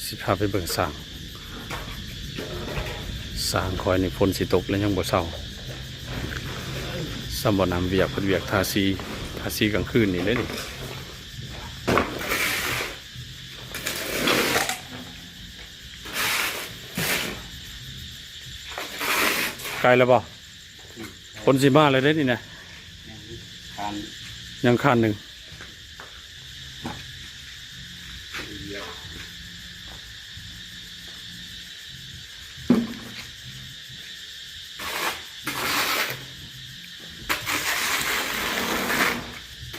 สิพาไปเบิ่งสร้างคอยในฝนสิตกแล้วยังบ่เศร้าสมบ่นำเวียกเพิ่นเวียกทาสีกลางคืนนี่เลยนี่ไกลแล้วบ่คนสิมาเลยได้นี่นะยังคันหนึ่ง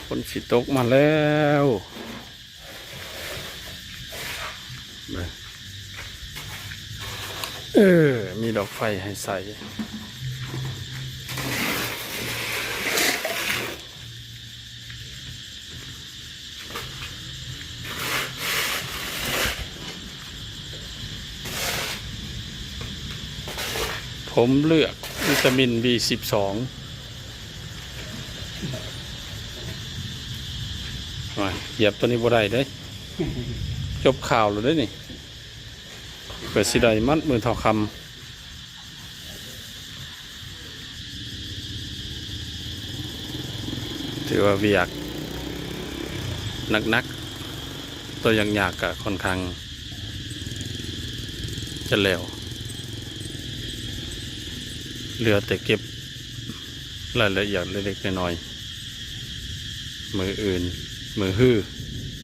คนสิตกมาแล้วมีดอกไฟให้ใส่ผมเลือกวิตามิน B12 เหยียบตัวนี้บ่ได้เด้จบข่าวเลยได้นี่เปิดสิได้มัดมือทองคำถือว่าเวียกนักตัวยังยากกับค่อนข้างจะแล้วเหลือแต่เก็บรายละเอียดเล็กๆน้อยๆมืออื่นมือฮื้อ